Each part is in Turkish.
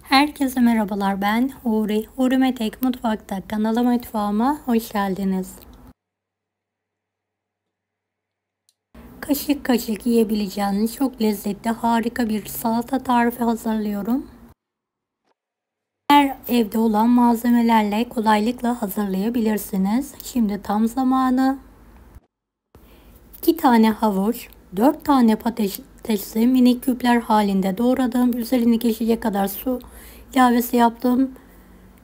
Herkese merhabalar, ben Huri. Huri Metek Mutfak'ta mutfağıma hoş geldiniz. Kaşık kaşık yiyebileceğiniz çok lezzetli harika bir salata tarifi hazırlıyorum. Her evde olan malzemelerle kolaylıkla hazırlayabilirsiniz. Şimdi tam zamanı. 2 tane havuç, 4 tane patatesi minik küpler halinde doğradım. Üzerine geçecek kadar su ilavesi yaptım.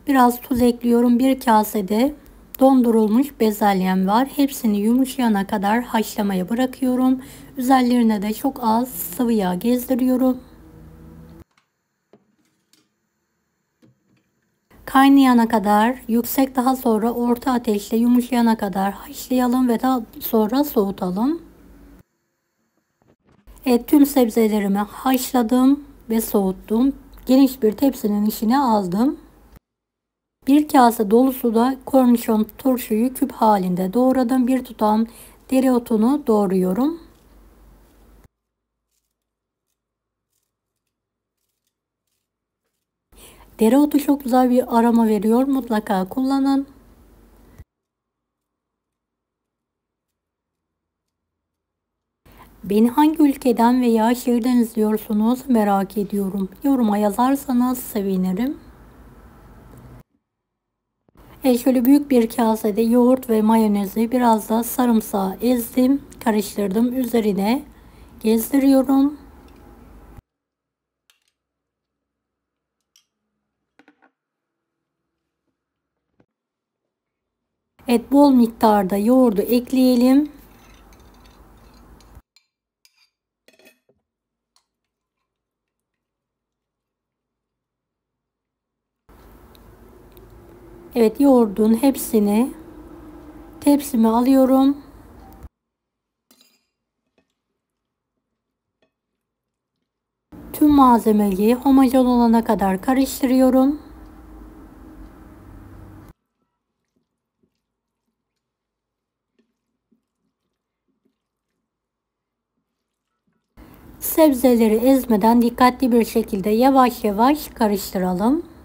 Biraz tuz ekliyorum. Bir kasede dondurulmuş bezelyem var. Hepsini yumuşayana kadar haşlamaya bırakıyorum. Üzerlerine de çok az sıvı yağ gezdiriyorum. Kaynayana kadar yüksek, daha sonra orta ateşte yumuşayana kadar haşlayalım ve daha sonra soğutalım. Tüm sebzelerimi haşladım ve soğuttum. Geniş bir tepsinin içine aldım. Bir kase dolusu da kornişon turşuyu küp halinde doğradım. Bir tutam dereotunu doğruyorum. Dereotu çok güzel bir aroma veriyor. Mutlaka kullanın. Beni hangi ülkeden veya şehirden izliyorsunuz merak ediyorum. Yoruma yazarsanız sevinirim. Şöyle büyük bir kasede yoğurt ve mayonezi, biraz da sarımsağı ezdim, karıştırdım. Üzerine gezdiriyorum. Bol miktarda yoğurdu ekleyelim. Yoğurdun hepsini tepsime alıyorum. Tüm malzemeyi homojen olana kadar karıştırıyorum. Sebzeleri ezmeden dikkatli bir şekilde yavaş yavaş karıştıralım.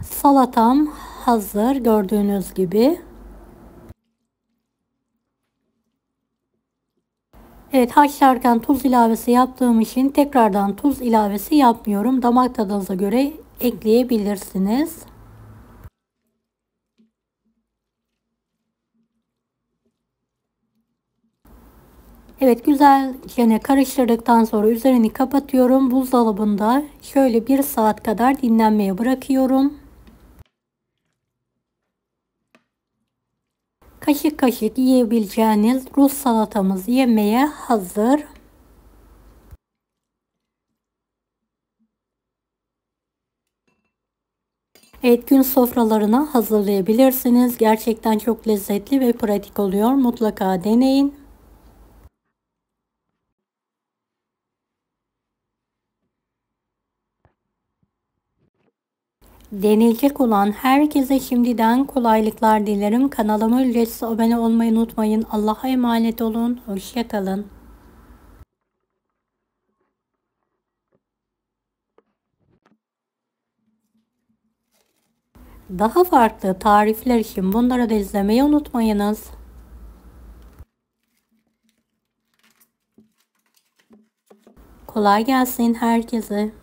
Salatam hazır gördüğünüz gibi. Haşlarken tuz ilavesi yaptığım için tekrardan tuz ilavesi yapmıyorum. Damak tadınıza göre ekleyebilirsiniz. Güzelce karıştırdıktan sonra üzerini kapatıyorum. Buzdolabında şöyle 1 saat kadar dinlenmeye bırakıyorum. Kaşık kaşık yiyebileceğiniz Rus salatamız yemeğe hazır. Gün sofralarına hazırlayabilirsiniz. Gerçekten çok lezzetli ve pratik oluyor. Mutlaka deneyin. Deneyecek olan herkese şimdiden kolaylıklar dilerim. Kanalıma ücretsiz abone olmayı unutmayın. Allah'a emanet olun. Hoşça kalın. Daha farklı tarifler için bunları da izlemeyi unutmayınız. Kolay gelsin herkese.